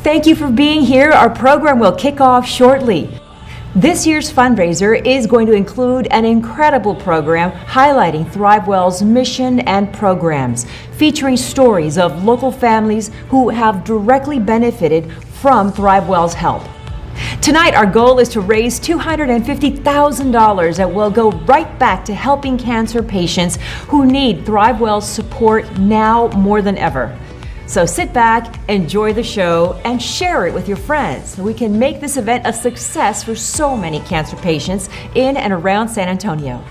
Thank you for being here. Our program will kick off shortly. This year's fundraiser is going to include an incredible program highlighting ThriveWell's mission and programs, featuring stories of local families who have directly benefited from ThriveWell's help. Tonight, our goal is to raise $250,000 that will go right back to helping cancer patients who need ThriveWell's support now more than ever. So sit back, enjoy the show, and share it with your friends so we can make this event a success for so many cancer patients in and around San Antonio.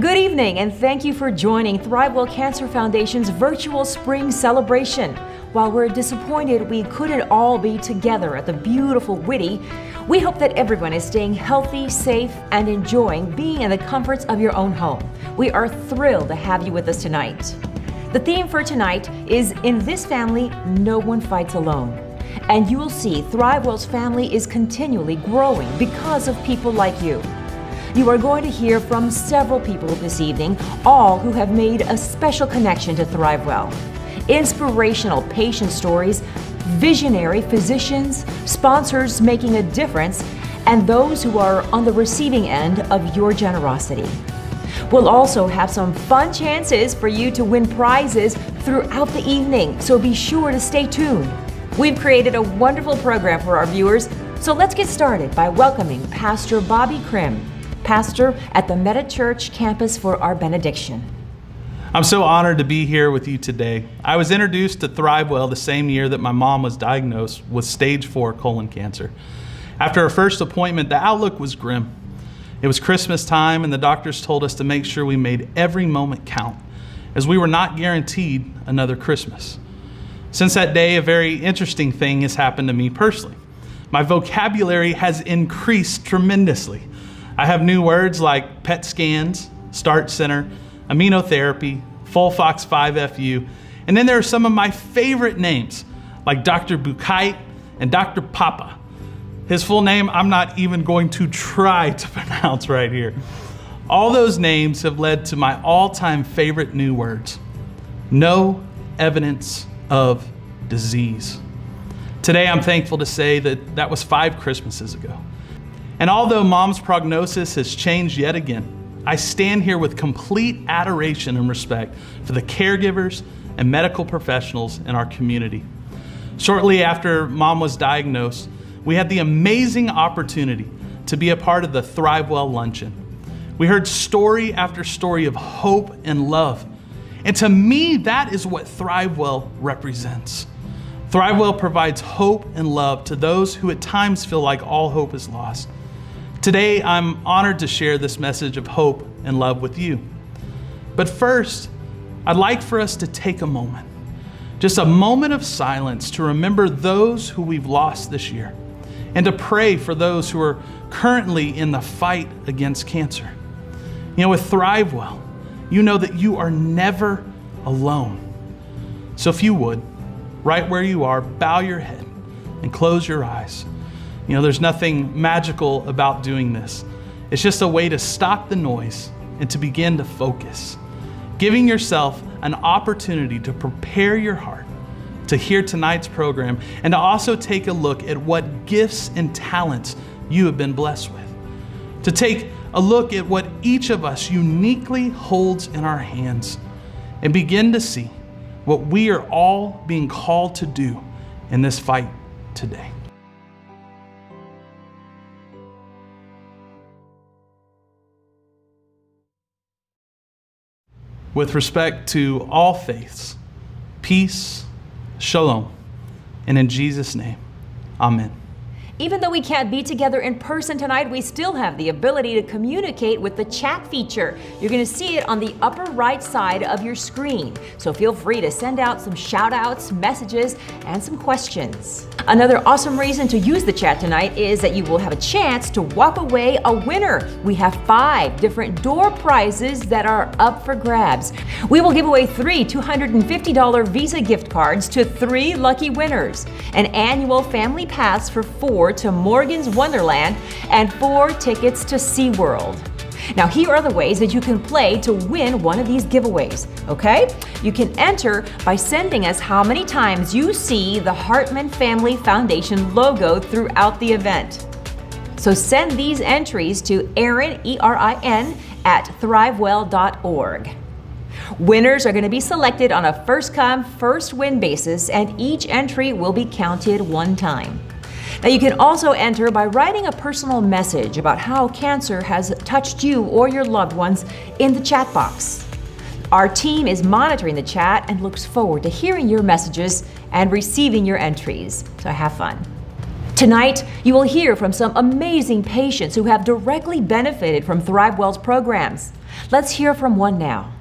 Good evening, and thank you for joining ThriveWell Cancer Foundation's virtual spring celebration. While we're disappointed we couldn't all be together at the beautiful Whitty, we hope that everyone is staying healthy, safe, and enjoying being in the comforts of your own home. We are thrilled to have you with us tonight. The theme for tonight is In This Family, No One Fights Alone. And you will see ThriveWell's family is continually growing because of people like you. You are going to hear from several people this evening, all who have made a special connection to ThriveWell. Inspirational patient stories, visionary physicians, sponsors making a difference, and those who are on the receiving end of your generosity. We'll also have some fun chances for you to win prizes throughout the evening, so be sure to stay tuned. We've created a wonderful program for our viewers, so let's get started by welcoming Pastor Bobby Krim, pastor at the Meta Church campus, for our benediction. I'm so honored to be here with you today. I was introduced to ThriveWell the same year that my mom was diagnosed with stage 4 colon cancer. After her first appointment, the outlook was grim. It was Christmas time, and the doctors told us to make sure we made every moment count, as we were not guaranteed another Christmas. Since that day, a very interesting thing has happened to me personally. My vocabulary has increased tremendously. I have new words like PET scans, START Center, immunotherapy, Folfox 5FU, and then there are some of my favorite names like Dr. Bukait and Dr. Papa. His full name I'm not even going to try to pronounce right here. All those names have led to my all-time favorite new words: no evidence of disease. Today I'm thankful to say that was 5 Christmases ago. And although Mom's prognosis has changed yet again, I stand here with complete adoration and respect for the caregivers and medical professionals in our community. Shortly after Mom was diagnosed, we had the amazing opportunity to be a part of the ThriveWell Luncheon. We heard story after story of hope and love. And to me, that is what ThriveWell represents. ThriveWell provides hope and love to those who at times feel like all hope is lost. Today, I'm honored to share this message of hope and love with you. But first, I'd like for us to take a moment, just a moment of silence, to remember those who we've lost this year and to pray for those who are currently in the fight against cancer. You know, with ThriveWell, you know that you are never alone. So if you would, right where you are, bow your head and close your eyes. You know, there's nothing magical about doing this. It's just a way to stop the noise and to begin to focus, giving yourself an opportunity to prepare your heart to hear tonight's program and to also take a look at what gifts and talents you have been blessed with, to take a look at what each of us uniquely holds in our hands and begin to see what we are all being called to do in this fight today. With respect to all faiths, peace, shalom, and in Jesus' name, amen. Even though we can't be together in person tonight, we still have the ability to communicate with the chat feature. You're going to see it on the upper right side of your screen. So feel free to send out some shout outs, messages, and some questions. Another awesome reason to use the chat tonight is that you will have a chance to walk away a winner. We have 5 different door prizes that are up for grabs. We will give away 3 $250 Visa gift cards to 3 lucky winners, an annual family pass for 4 to Morgan's Wonderland, and 4 tickets to SeaWorld. Now, here are the ways that you can play to win one of these giveaways, okay? You can enter by sending us how many times you see the Hartman Family Foundation logo throughout the event. So send these entries to Erin, E-R-I-N, at thrivewell.org. Winners are going to be selected on a first-come, first-win basis, and each entry will be counted 1 time. Now, you can also enter by writing a personal message about how cancer has touched you or your loved ones in the chat box. Our team is monitoring the chat and looks forward to hearing your messages and receiving your entries. So have fun. Tonight, you will hear from some amazing patients who have directly benefited from ThriveWell's programs. Let's hear from one now.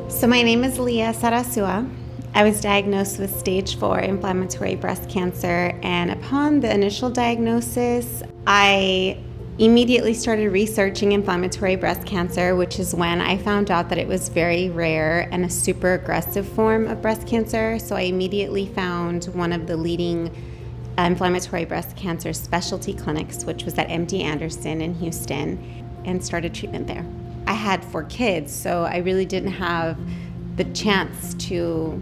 So my name is Leah Sarazuwa. I was diagnosed with stage 4 inflammatory breast cancer, and upon the initial diagnosis, I immediately started researching inflammatory breast cancer, which is when I found out that it was very rare and a super aggressive form of breast cancer. So I immediately found one of the leading inflammatory breast cancer specialty clinics, which was at MD Anderson in Houston, and started treatment there. I had 4 kids, so I really didn't have the chance to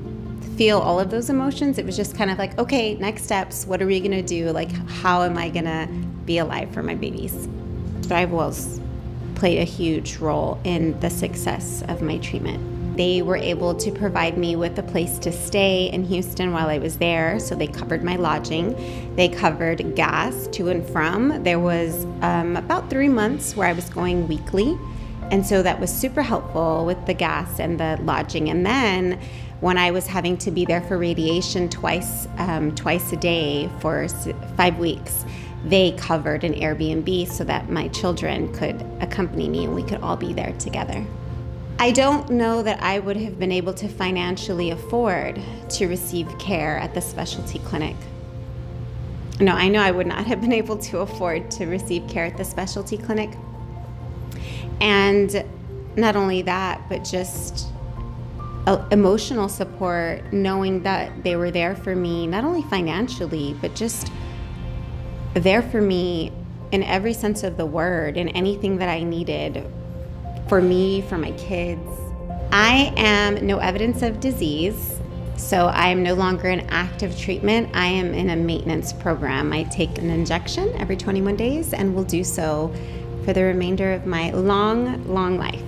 feel all of those emotions. It was just kind of like, okay, next steps, what are we gonna do? Like, how am I gonna be alive for my babies? ThriveWell's played a huge role in the success of my treatment. They were able to provide me with a place to stay in Houston while I was there, so they covered my lodging. They covered gas to and from. There was about 3 months where I was going weekly, and so that was super helpful with the gas and the lodging. And then when I was having to be there for radiation twice a day for 5 weeks, they covered an Airbnb so that my children could accompany me and we could all be there together. I don't know that I would have been able to financially afford to receive care at the specialty clinic. No, I know I would not have been able to afford to receive care at the specialty clinic. And not only that, but just emotional support, knowing that they were there for me, not only financially, but just there for me in every sense of the word, and anything that I needed for me, for my kids. I am no evidence of disease, so I am no longer in active treatment. I am in a maintenance program. I take an injection every 21 days and will do so for the remainder of my long, long life.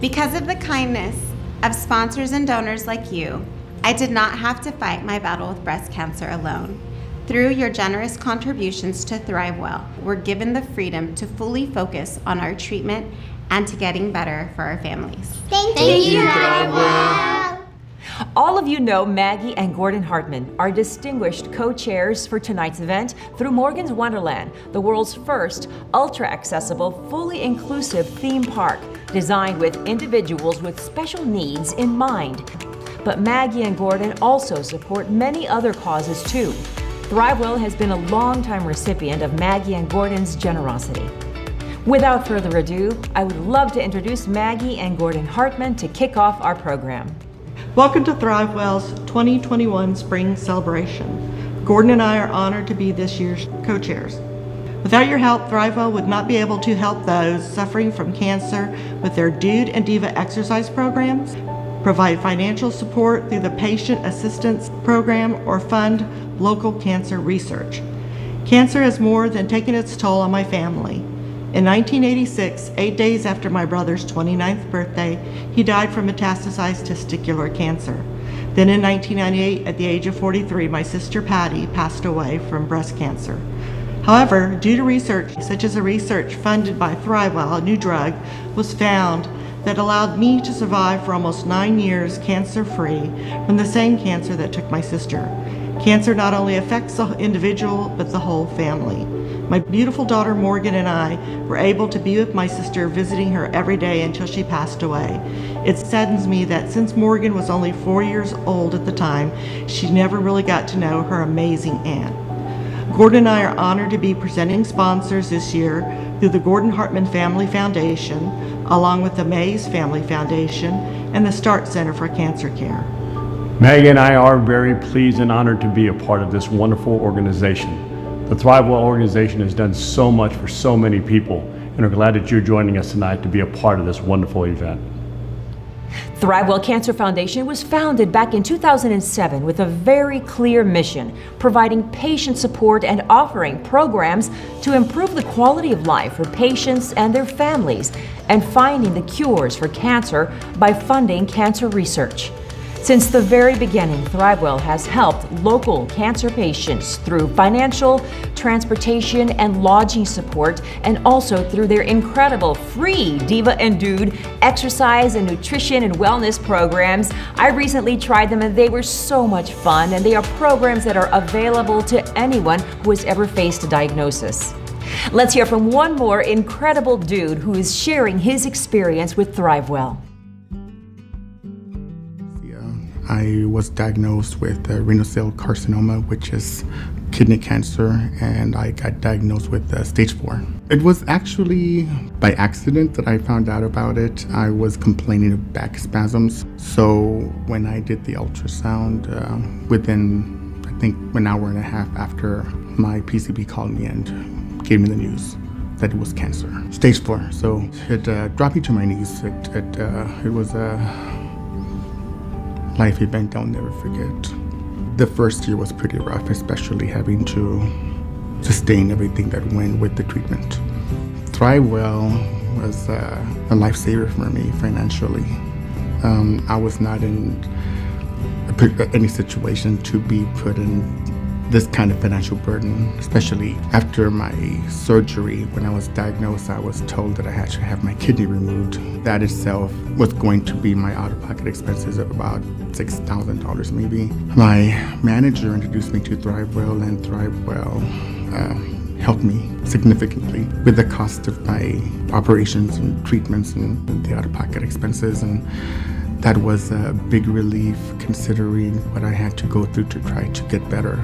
Because of the kindness of sponsors and donors like you, I did not have to fight my battle with breast cancer alone. Through your generous contributions to ThriveWell, we're given the freedom to fully focus on our treatment and to getting better for our families. Thank you, ThriveWell. All of you know Maggie and Gordon Hartman, our distinguished co-chairs for tonight's event through Morgan's Wonderland, the world's first ultra-accessible, fully inclusive theme park designed with individuals with special needs in mind. But Maggie and Gordon also support many other causes too. ThriveWell has been a longtime recipient of Maggie and Gordon's generosity. Without further ado, I would love to introduce Maggie and Gordon Hartman to kick off our program. Welcome to ThriveWell's 2021 Spring Celebration. Gordon and I are honored to be this year's co-chairs. Without your help, ThriveWell would not be able to help those suffering from cancer with their Dude and Diva exercise programs, provide financial support through the Patient Assistance Program, or fund local cancer research. Cancer has more than taken its toll on my family. In 1986, 8 days after my brother's 29th birthday, he died from metastasized testicular cancer. Then in 1998, at the age of 43, my sister Patty passed away from breast cancer. However, due to research, such as a research funded by ThriveWell, a new drug was found that allowed me to survive for almost 9 years cancer-free from the same cancer that took my sister. Cancer not only affects the individual, but the whole family. My beautiful daughter Morgan and I were able to be with my sister, visiting her every day until she passed away. It saddens me that since Morgan was only 4 years old at the time, she never really got to know her amazing aunt. Gordon and I are honored to be presenting sponsors this year through the Gordon Hartman Family Foundation, along with the Mays Family Foundation and the Start Center for Cancer Care. Maggie and I are very pleased and honored to be a part of this wonderful organization. The ThriveWell organization has done so much for so many people, and are glad that you're joining us tonight to be a part of this wonderful event. ThriveWell Cancer Foundation was founded back in 2007 with a very clear mission, providing patient support and offering programs to improve the quality of life for patients and their families, and finding the cures for cancer by funding cancer research. Since the very beginning, ThriveWell has helped local cancer patients through financial, transportation, and lodging support, and also through their incredible free Diva and Dude exercise and nutrition and wellness programs. I recently tried them and they were so much fun, and they are programs that are available to anyone who has ever faced a diagnosis. Let's hear from one more incredible dude who is sharing his experience with ThriveWell. I was diagnosed with renal cell carcinoma, which is kidney cancer, and I got diagnosed with stage 4. It was actually by accident that I found out about it. I was complaining of back spasms. So when I did the ultrasound, within, I think, an hour and a half after, my PCP called me and gave me the news that it was cancer, stage 4. So it dropped me to my knees. It was a life event I'll never forget. The first year was pretty rough, especially having to sustain everything that went with the treatment. ThriveWell was a lifesaver for me financially. I was not in any situation to be put in this kind of financial burden, especially after my surgery. When I was diagnosed, I was told that I had to have my kidney removed. That itself was going to be my out-of-pocket expenses of about $6,000 maybe. My manager introduced me to ThriveWell, and ThriveWell helped me significantly with the cost of my operations and treatments and the out-of-pocket expenses. And that was a big relief considering what I had to go through to try to get better.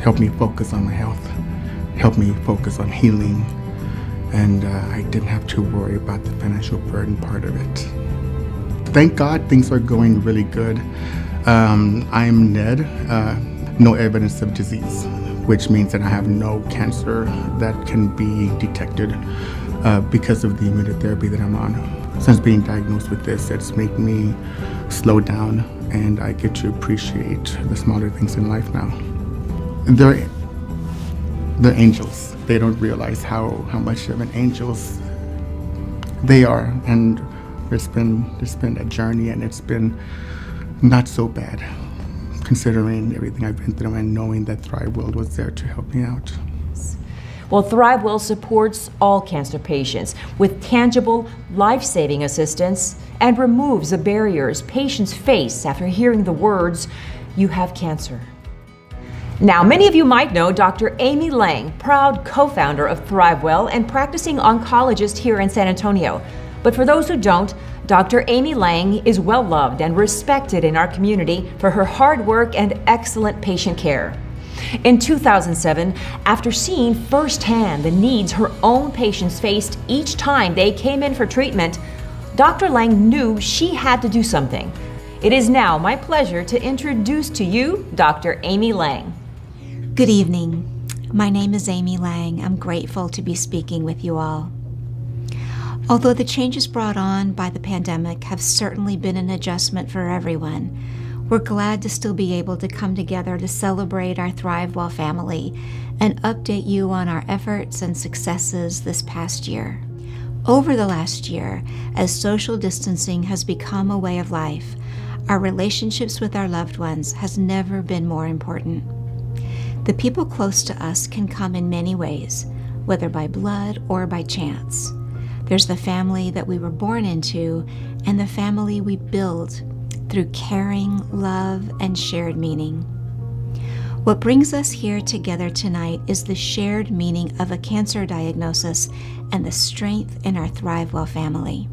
Helped me focus on my health, helped me focus on healing, and I didn't have to worry about the financial burden part of it. Thank God things are going really good. I'm Ned, no evidence of disease, which means that I have no cancer that can be detected because of the immunotherapy that I'm on. Since being diagnosed with this, it's made me slow down, and I get to appreciate the smaller things in life now. They're angels. They don't realize how much of an angels they are, and it's been a journey, and it's been not so bad considering everything I've been through and knowing that ThriveWell was there to help me out. Well, ThriveWell supports all cancer patients with tangible, life-saving assistance and removes the barriers patients face after hearing the words, "You have cancer." Now, many of you might know Dr. Amy Lang, proud co-founder of ThriveWell and practicing oncologist here in San Antonio. But for those who don't, Dr. Amy Lang is well loved and respected in our community for her hard work and excellent patient care. In 2007, after seeing firsthand the needs her own patients faced each time they came in for treatment, Dr. Lang knew she had to do something. It is now my pleasure to introduce to you Dr. Amy Lang. Good evening. My name is Amy Lang. I'm grateful to be speaking with you all. Although the changes brought on by the pandemic have certainly been an adjustment for everyone, we're glad to still be able to come together to celebrate our ThriveWell family and update you on our efforts and successes this past year. Over the last year, as social distancing has become a way of life, our relationships with our loved ones has never been more important. The people close to us can come in many ways, whether by blood or by chance. There's the family that we were born into and the family we build through caring, love, and shared meaning. What brings us here together tonight is the shared meaning of a cancer diagnosis and the strength in our ThriveWell family.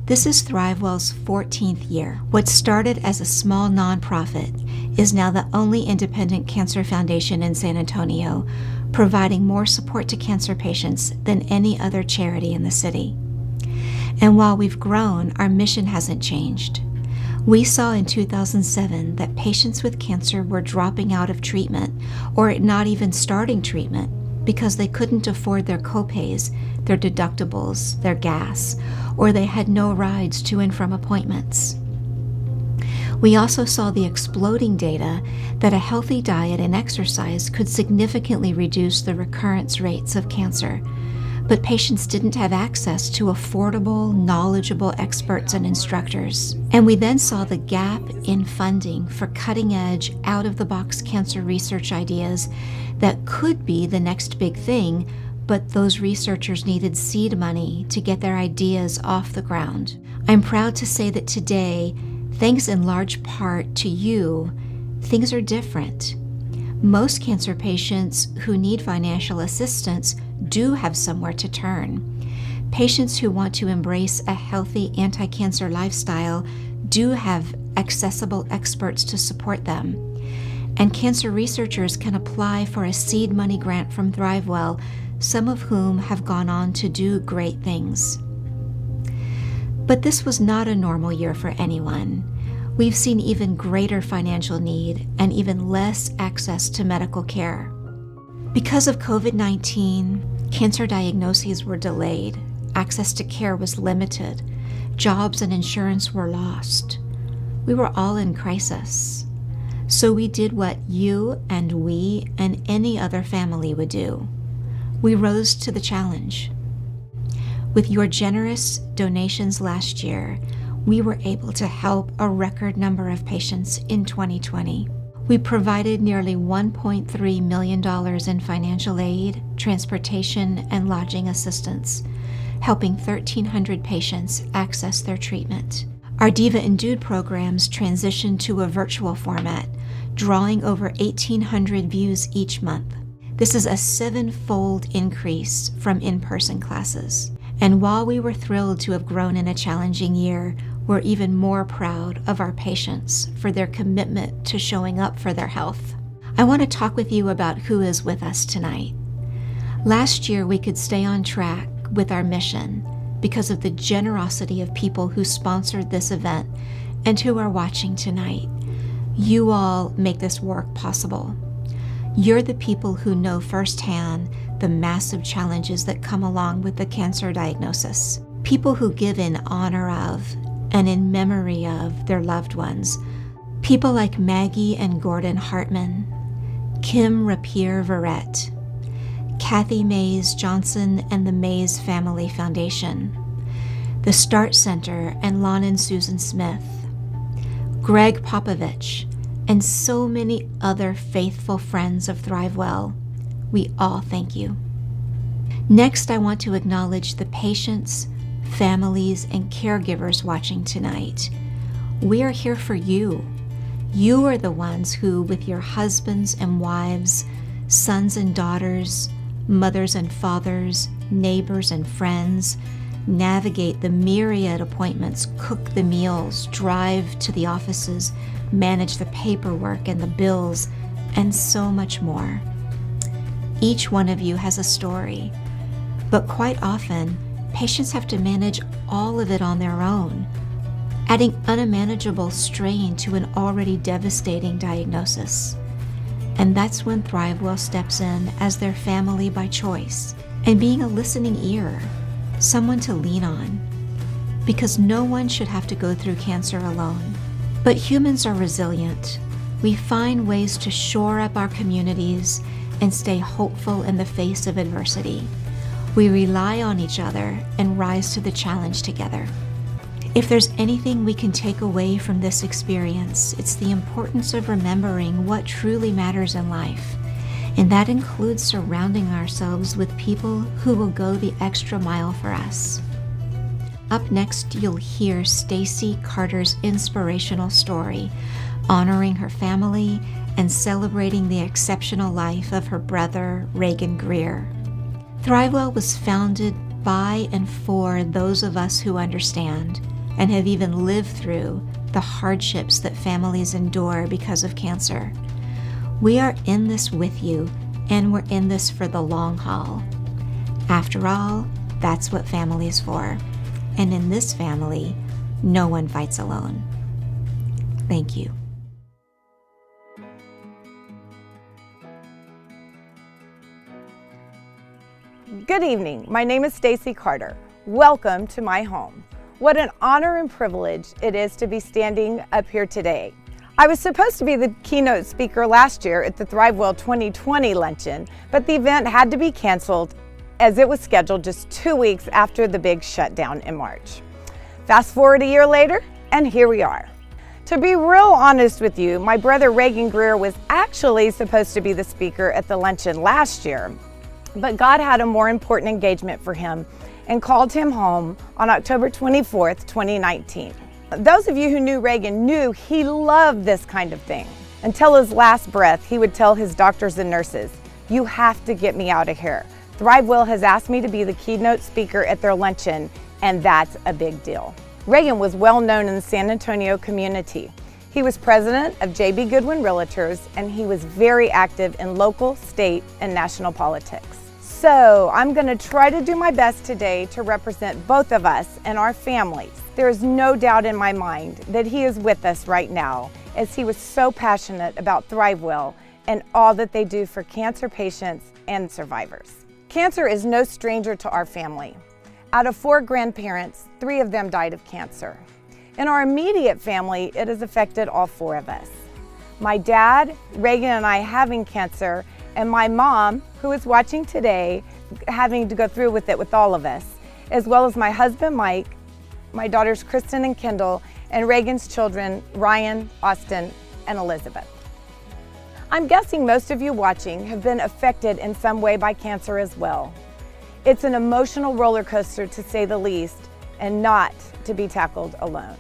This is ThriveWell's 14th year. What started as a small nonprofit is now the only independent cancer foundation in San Antonio, providing more support to cancer patients than any other charity in the city. And while we've grown, our mission hasn't changed. We saw in 2007 that patients with cancer were dropping out of treatment or not even starting treatment because they couldn't afford their copays, their deductibles, their gas, or they had no rides to and from appointments. We also saw the exploding data that a healthy diet and exercise could significantly reduce the recurrence rates of cancer, but patients didn't have access to affordable, knowledgeable experts and instructors. And we then saw the gap in funding for cutting-edge, out-of-the-box cancer research ideas that could be the next big thing, but those researchers needed seed money to get their ideas off the ground. I'm proud to say that today, thanks in large part to you, things are different. Most cancer patients who need financial assistance do have somewhere to turn. Patients who want to embrace a healthy anti-cancer lifestyle do have accessible experts to support them. And cancer researchers can apply for a seed money grant from ThriveWell, some of whom have gone on to do great things. But this was not a normal year for anyone. We've seen even greater financial need and even less access to medical care. Because of COVID-19, cancer diagnoses were delayed, access to care was limited, jobs and insurance were lost. We were all in crisis. So we did what you and we and any other family would do. We rose to the challenge. With your generous donations last year, we were able to help a record number of patients in 2020. We provided nearly $1.3 million in financial aid, transportation, and lodging assistance, helping 1,300 patients access their treatment. Our Diva and Dude programs transitioned to a virtual format, drawing over 1,800 views each month. This is a 7-fold increase from in-person classes. And while we were thrilled to have grown in a challenging year, we're even more proud of our patients for their commitment to showing up for their health. I want to talk with you about who is with us tonight. Last year, we could stay on track with our mission because of the generosity of people who sponsored this event and who are watching tonight. You all make this work possible. You're the people who know firsthand the massive challenges that come along with the cancer diagnosis. People who give in honor of and in memory of their loved ones. People like Maggie and Gordon Hartman, Kim Rapier-Verrett, Kathy Mays Johnson and the Mays Family Foundation, the Start Center and Lon and Susan Smith, Greg Popovich, and so many other faithful friends of ThriveWell. We all thank you. Next, I want to acknowledge the patients, families, and caregivers watching tonight. We are here for you. You are the ones who, with your husbands and wives, sons and daughters, mothers and fathers, neighbors and friends, navigate the myriad appointments, cook the meals, drive to the offices, manage the paperwork and the bills, and so much more. Each one of you has a story, but quite often, patients have to manage all of it on their own, adding unmanageable strain to an already devastating diagnosis. And that's when ThriveWell steps in as their family by choice and being a listening ear, someone to lean on, because no one should have to go through cancer alone. But humans are resilient. We find ways to shore up our communities and stay hopeful in the face of adversity. We rely on each other and rise to the challenge together. If there's anything we can take away from this experience, it's the importance of remembering what truly matters in life. And that includes surrounding ourselves with people who will go the extra mile for us. Up next, you'll hear Stacey Carter's inspirational story, honoring her family and celebrating the exceptional life of her brother, Reagan Greer. ThriveWell was founded by and for those of us who understand and have even lived through the hardships that families endure because of cancer. We are in this with you, and we're in this for the long haul. After all, that's what family is for. And in this family, no one fights alone. Thank you. Good evening. My name is Stacey Carter. Welcome to my home. What an honor and privilege it is to be standing up here today. I was supposed to be the keynote speaker last year at the ThriveWell 2020 luncheon, but the event had to be canceled as it was scheduled just 2 weeks after the big shutdown in March. Fast forward a year later, and here we are. To be real honest with you, my brother Reagan Greer was actually supposed to be the speaker at the luncheon last year, but God had a more important engagement for him and called him home on October 24th, 2019. Those of you who knew Reagan knew he loved this kind of thing. Until his last breath, he would tell his doctors and nurses, "You have to get me out of here. ThriveWell has asked me to be the keynote speaker at their luncheon, and that's a big deal." Reagan was well known in the San Antonio community. He was president of J.B. Goodwin Realtors, and he was very active in local, state, and national politics. So I'm going to try to do my best today to represent both of us and our families. There is no doubt in my mind that he is with us right now, as he was so passionate about ThriveWell and all that they do for cancer patients and survivors. Cancer is no stranger to our family. Out of 4 grandparents, 3 of them died of cancer. In our immediate family, it has affected all 4 of us. My dad, Reagan, and I having cancer, and my mom, who is watching today, having to go through with it with all of us, as well as my husband, Mike, my daughters, Kristen and Kendall, and Reagan's children, Ryan, Austin, and Elizabeth. I'm guessing most of you watching have been affected in some way by cancer as well. It's an emotional roller coaster, to say the least, and not to be tackled alone.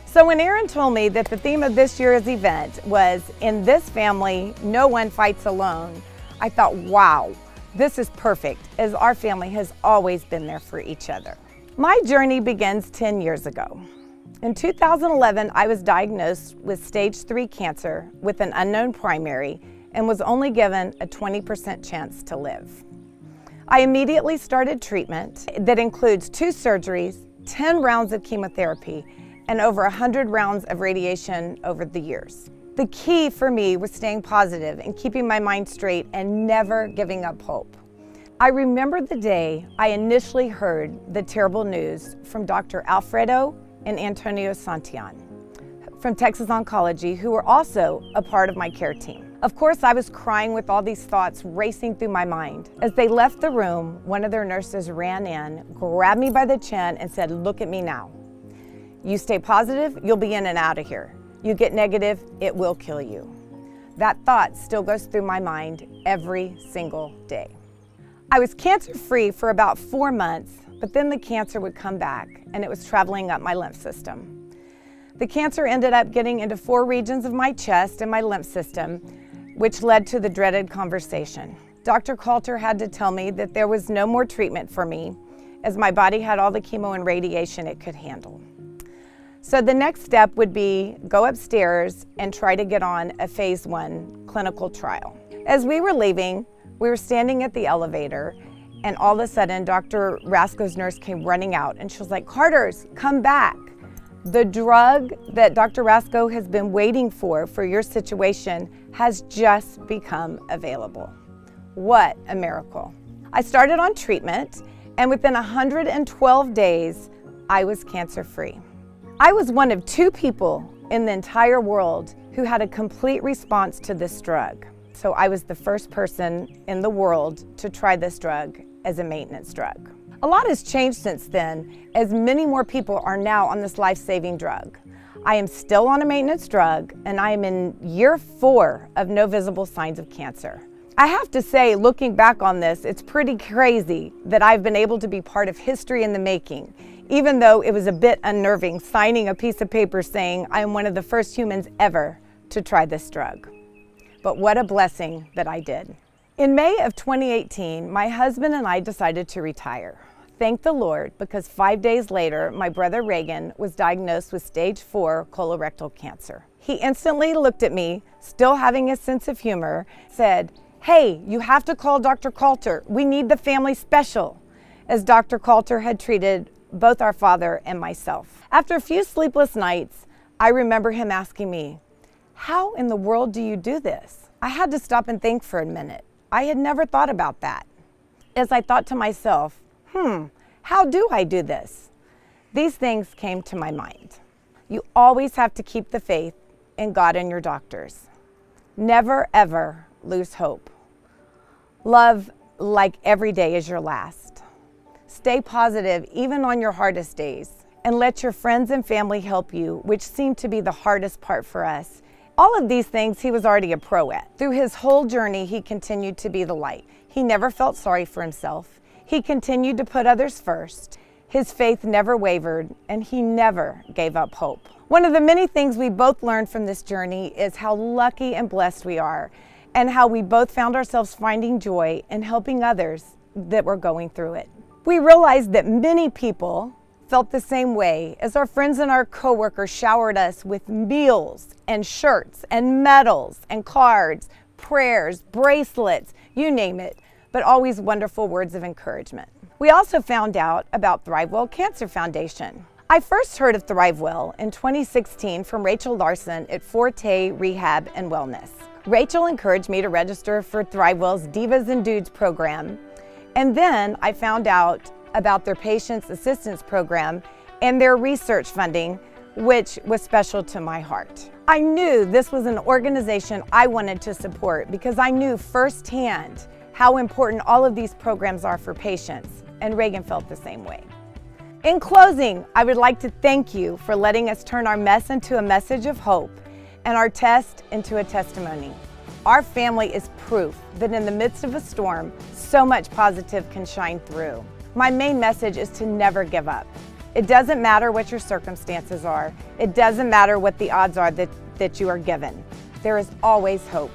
So when Aaron told me that the theme of this year's event was, "In this family, no one fights alone," I thought, wow, this is perfect, as our family has always been there for each other. My journey begins 10 years ago. In 2011, I was diagnosed with stage 3 cancer with an unknown primary and was only given a 20% chance to live. I immediately started treatment that includes 2 surgeries, 10 rounds of chemotherapy, and over 100 rounds of radiation over the years. The key for me was staying positive and keeping my mind straight and never giving up hope. I remember the day I initially heard the terrible news from Dr. Alfredo and Antonio Santillan from Texas Oncology, who were also a part of my care team. Of course, I was crying with all these thoughts racing through my mind. As they left the room, one of their nurses ran in, grabbed me by the chin, and said, "Look at me now. You stay positive, you'll be in and out of here. You get negative, it will kill you." That thought still goes through my mind every single day. I was cancer-free for about 4 months, but then the cancer would come back, and it was traveling up my lymph system. The cancer ended up getting into 4 regions of my chest and my lymph system, which led to the dreaded conversation. Dr. Carter had to tell me that there was no more treatment for me, as my body had all the chemo and radiation it could handle. So the next step would be go upstairs and try to get on a phase 1 clinical trial. As we were leaving, we were standing at the elevator, and all of a sudden, Dr. Rasko's nurse came running out, and she was like, "Carters, come back. The drug that Dr. Rasko has been waiting for your situation has just become available." What a miracle. I started on treatment, and within 112 days, I was cancer-free. I was one of 2 people in the entire world who had a complete response to this drug. So I was the first person in the world to try this drug as a maintenance drug. A lot has changed since then, as many more people are now on this life-saving drug. I am still on a maintenance drug, and I am in year 4 of no visible signs of cancer. I have to say, looking back on this, it's pretty crazy that I've been able to be part of history in the making, even though it was a bit unnerving signing a piece of paper saying I am one of the first humans ever to try this drug. But what a blessing that I did. In May of 2018, my husband and I decided to retire. Thank the Lord, because 5 days later, my brother Reagan was diagnosed with stage 4 colorectal cancer. He instantly looked at me, still having a sense of humor, said, "Hey, you have to call Dr. Carter. We need the family special," as Dr. Carter had treated both our father and myself. After a few sleepless nights, I remember him asking me, "How in the world do you do this?" I had to stop and think for a minute. I had never thought about that. As I thought to myself, how do I do this? These things came to my mind. You always have to keep the faith in God and your doctors. Never, ever lose hope. Love like every day is your last. Stay positive even on your hardest days, and let your friends and family help you, which seemed to be the hardest part for us. All of these things he was already a pro at. Through his whole journey, he continued to be the light. He never felt sorry for himself. He continued to put others first. His faith never wavered, and he never gave up hope. One of the many things we both learned from this journey is how lucky and blessed we are, and how we both found ourselves finding joy in helping others that were going through it. We realized that many people felt the same way as our friends and our coworkers showered us with meals and shirts and medals and cards, prayers, bracelets, you name it, but always wonderful words of encouragement. We also found out about ThriveWell Cancer Foundation. I first heard of ThriveWell in 2016 from Rachel Larson at Forte Rehab and Wellness. Rachel encouraged me to register for ThriveWell's Divas and Dudes program, and then I found out about their Patients Assistance Program and their research funding, which was special to my heart. I knew this was an organization I wanted to support because I knew firsthand how important all of these programs are for patients, and Reagan felt the same way. In closing, I would like to thank you for letting us turn our mess into a message of hope and our test into a testimony. Our family is proof that in the midst of a storm, so much positive can shine through. My main message is to never give up. It doesn't matter what your circumstances are. It doesn't matter what the odds are that you are given. There is always hope.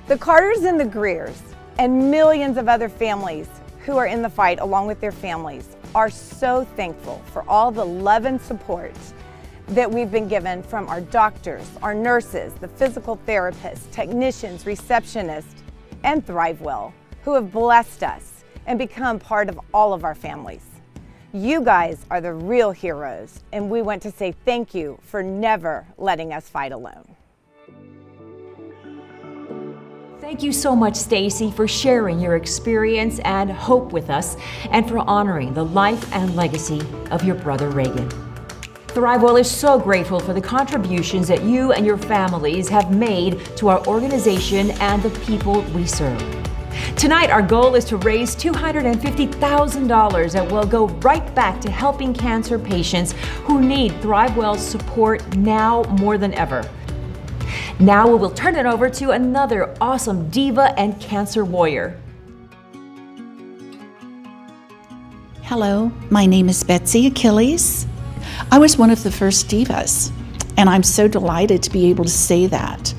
The Carters and the Greers and millions of other families who are in the fight along with their families are so thankful for all the love and support that we've been given from our doctors, our nurses, the physical therapists, technicians, receptionists, and ThriveWell, who have blessed us and become part of all of our families. You guys are the real heroes, and we want to say thank you for never letting us fight alone. Thank you so much, Stacey, for sharing your experience and hope with us, and for honoring the life and legacy of your brother Reagan. ThriveWell is so grateful for the contributions that you and your families have made to our organization and the people we serve. Tonight, our goal is to raise $250,000 that will go right back to helping cancer patients who need ThriveWell's support now more than ever. Now we will turn it over to another awesome diva and cancer warrior. Hello, my name is Betsy Achilles. I was one of the first divas, and I'm so delighted to be able to say that.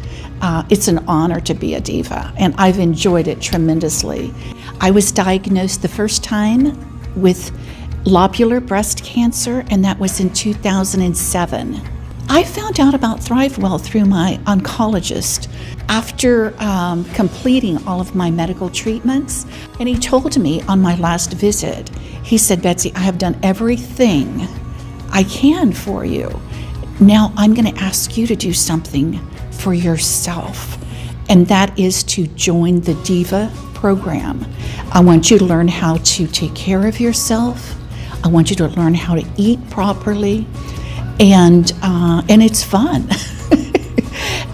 It's an honor to be a diva, and I've enjoyed it tremendously. I was diagnosed the first time with lobular breast cancer, and that was in 2007. I found out about ThriveWell through my oncologist after completing all of my medical treatments, and he told me on my last visit, he said, "Betsy, I have done everything I can for you. Now I'm going to ask you to do something for yourself, and that is to join the Diva program. I want you to learn how to take care of yourself. I want you to learn how to eat properly, and it's fun."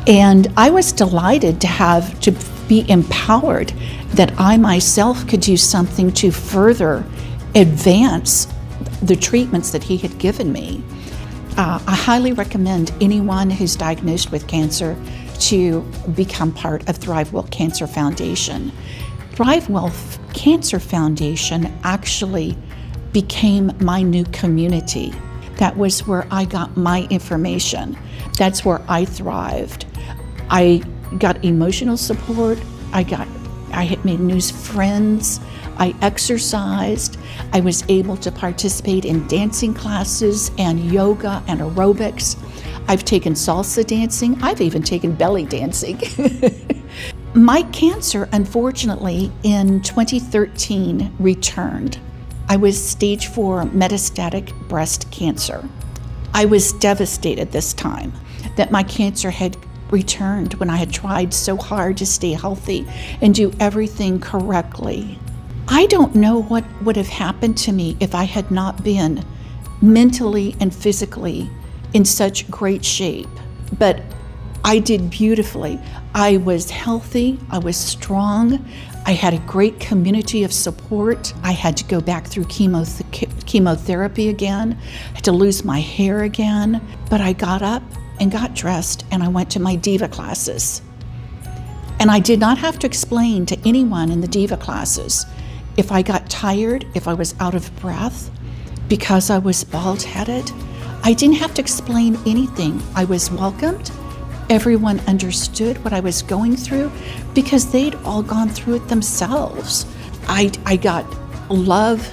And I was delighted to be empowered that I myself could do something to further advance the treatments that he had given me. I highly recommend anyone who's diagnosed with cancer to become part of ThriveWell Cancer Foundation. ThriveWell Cancer Foundation actually became my new community. That was where I got my information. That's where I thrived. I got emotional support. I had made new friends. I exercised. I was able to participate in dancing classes and yoga and aerobics. I've taken salsa dancing. I've even taken belly dancing. My cancer, unfortunately, in 2013 returned. I was stage 4 metastatic breast cancer. I was devastated this time that my cancer had returned when I had tried so hard to stay healthy and do everything correctly. I don't know what would have happened to me if I had not been mentally and physically in such great shape, but I did beautifully. I was healthy, I was strong, I had a great community of support. I had to go back through chemotherapy again, I had to lose my hair again, but I got up and got dressed and I went to my Diva classes. And I did not have to explain to anyone in the Diva classes if I got tired, if I was out of breath, because I was bald-headed, I didn't have to explain anything. I was welcomed. Everyone understood what I was going through because they'd all gone through it themselves. I got love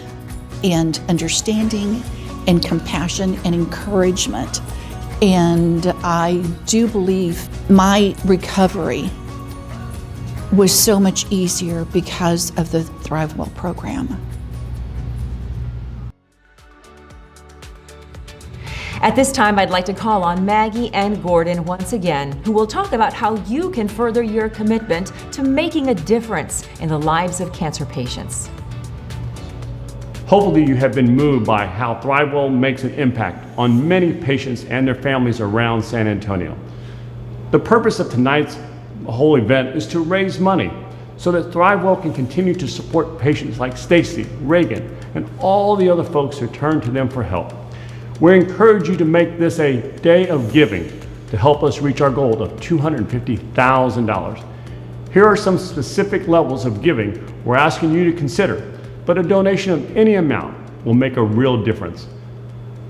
and understanding and compassion and encouragement. And I do believe my recovery was so much easier because of the ThriveWell program. At this time, I'd like to call on Maggie and Gordon once again, who will talk about how you can further your commitment to making a difference in the lives of cancer patients. Hopefully you have been moved by how ThriveWell makes an impact on many patients and their families around San Antonio. The purpose of tonight's whole event is to raise money so that ThriveWell can continue to support patients like Stacey, Reagan, and all the other folks who turn to them for help. We encourage you to make this a day of giving to help us reach our goal of $250,000. Here are some specific levels of giving we're asking you to consider, but a donation of any amount will make a real difference.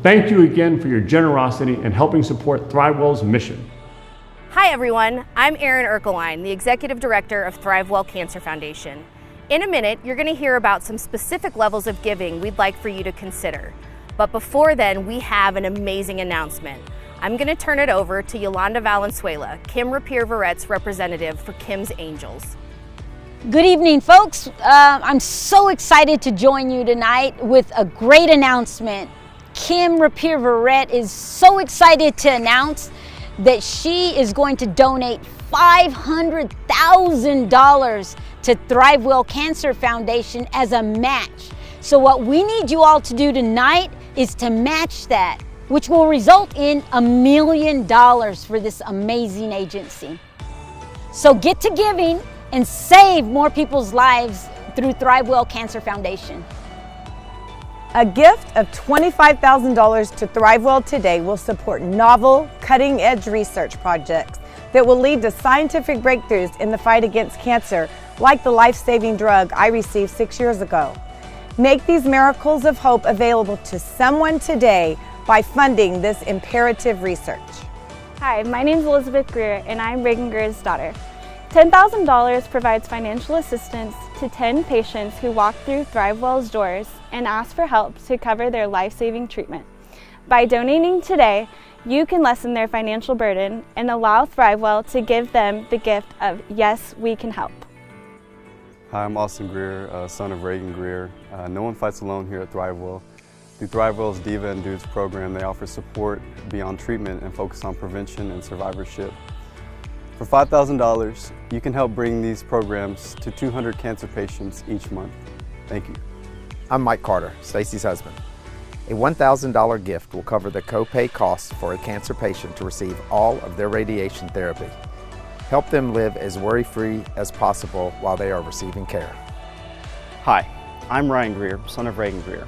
Thank you again for your generosity in helping support ThriveWell's mission. Hi everyone, I'm Erin Erkeline, the Executive Director of ThriveWell Cancer Foundation. In a minute, you're going to hear about some specific levels of giving we'd like for you to consider. But before then, we have an amazing announcement. I'm going to turn it over to Yolanda Valenzuela, Kim Rapier-Verrett's representative for Kim's Angels. Good evening, folks. I'm so excited to join you tonight with a great announcement. Kim Rapier-Verrett is so excited to announce that she is going to donate $500,000 to ThriveWell Cancer Foundation as a match. So what we need you all to do tonight is to match that, which will result in $1 million for this amazing agency. So get to giving and save more people's lives through ThriveWell Cancer Foundation. A gift of $25,000 to ThriveWell today will support novel, cutting-edge research projects that will lead to scientific breakthroughs in the fight against cancer, like the life-saving drug I received 6 years ago. Make these miracles of hope available to someone today by funding this imperative research. Hi, my name is Elizabeth Greer and I'm Reagan Greer's daughter. $10,000 provides financial assistance to 10 patients who walk through ThriveWell's doors and ask for help to cover their life-saving treatment. By donating today, you can lessen their financial burden and allow ThriveWell to give them the gift of Yes, We Can Help. Hi, I'm Austin Greer, son of Reagan Greer. No one fights alone here at ThriveWell. Through ThriveWell's Diva and Dudes program, they offer support beyond treatment and focus on prevention and survivorship. For $5,000, you can help bring these programs to 200 cancer patients each month. Thank you. I'm Mike Carter, Stacey's husband. A $1,000 gift will cover the copay costs for a cancer patient to receive all of their radiation therapy. Help them live as worry-free as possible while they are receiving care. Hi, I'm Ryan Greer, son of Reagan Greer.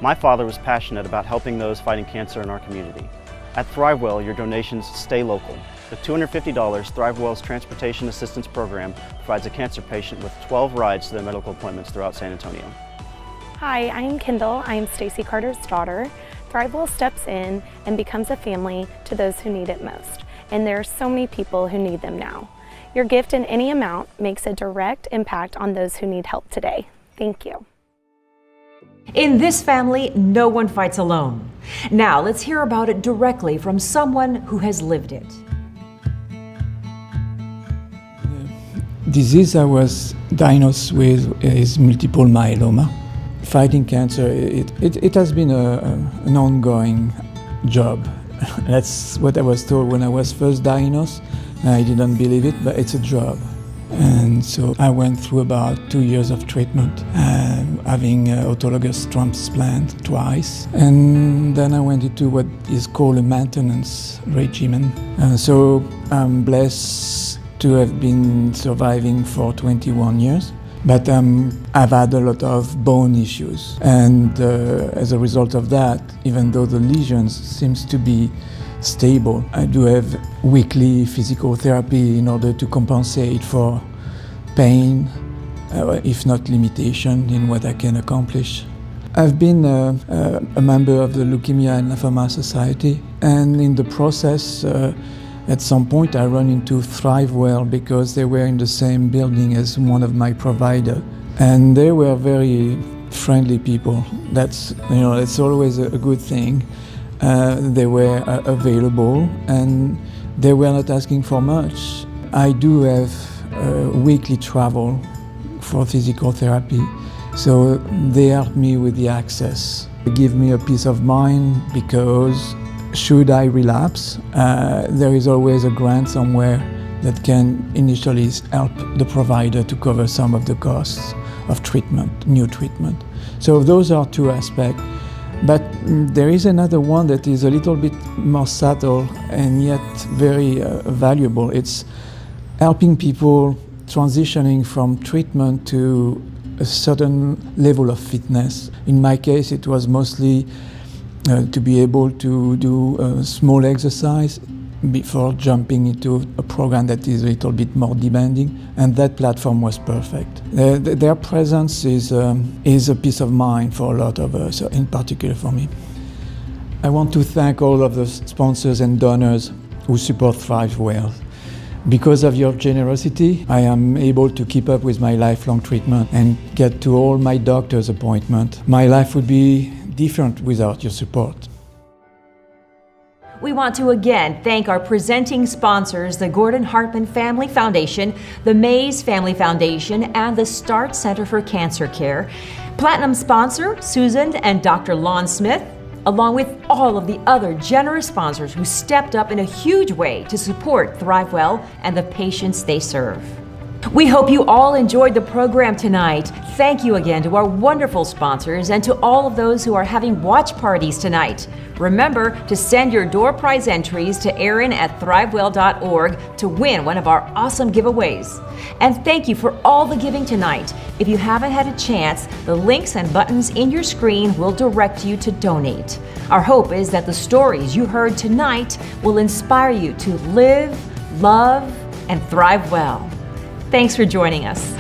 My father was passionate about helping those fighting cancer in our community. At ThriveWell, your donations stay local. The $250 ThriveWell's Transportation Assistance Program provides a cancer patient with 12 rides to their medical appointments throughout San Antonio. Hi, I'm Kendall. I am Stacey Carter's daughter. ThriveWell steps in and becomes a family to those who need it most. And there are so many people who need them now. Your gift in any amount makes a direct impact on those who need help today. Thank you. In this family, no one fights alone. Now let's hear about it directly from someone who has lived it. The disease I was diagnosed with is multiple myeloma. Fighting cancer, it has been an ongoing job. That's what I was told when I was first diagnosed. I didn't believe it, but it's a job. And so I went through about 2 years of treatment, having autologous transplant twice. And then I went into what is called a maintenance regimen. So I'm blessed to have been surviving for 21 years. But I've had a lot of bone issues. And as a result of that, even though the lesions seems to be stable, I do have weekly physical therapy in order to compensate for pain, if not limitation in what I can accomplish. I've been a member of the Leukemia and Lymphoma Society, and in the process, at some point I ran into ThriveWell because they were in the same building as one of my providers, and they were very friendly people. That's always a good thing. They were available and they were not asking for much. I do have weekly travel for physical therapy, so they help me with the access. They give me a peace of mind because should I relapse, there is always a grant somewhere that can initially help the provider to cover some of the costs of treatment, new treatment. So those are two aspects. But there is another one that is a little bit more subtle and yet very valuable. It's helping people transitioning from treatment to a certain level of fitness. In my case, it was mostly to be able to do a small exercise before jumping into a program that is a little bit more demanding, and that platform was perfect. Their presence is a peace of mind for a lot of us, in particular for me. I want to thank all of the sponsors and donors who support ThriveWell. Because of your generosity, I am able to keep up with my lifelong treatment and get to all my doctor's appointments. My life would be different without your support. We want to again thank our presenting sponsors, the Gordon Hartman Family Foundation, the Mays Family Foundation, and the Start Center for Cancer Care. Platinum sponsor, Susan and Dr. Lon Smith, along with all of the other generous sponsors who stepped up in a huge way to support ThriveWell and the patients they serve. We hope you all enjoyed the program tonight. Thank you again to our wonderful sponsors and to all of those who are having watch parties tonight. Remember to send your door prize entries to Erin@thrivewell.org to win one of our awesome giveaways. And thank you for all the giving tonight. If you haven't had a chance, the links and buttons in your screen will direct you to donate. Our hope is that the stories you heard tonight will inspire you to live, love, and thrive well. Thanks for joining us.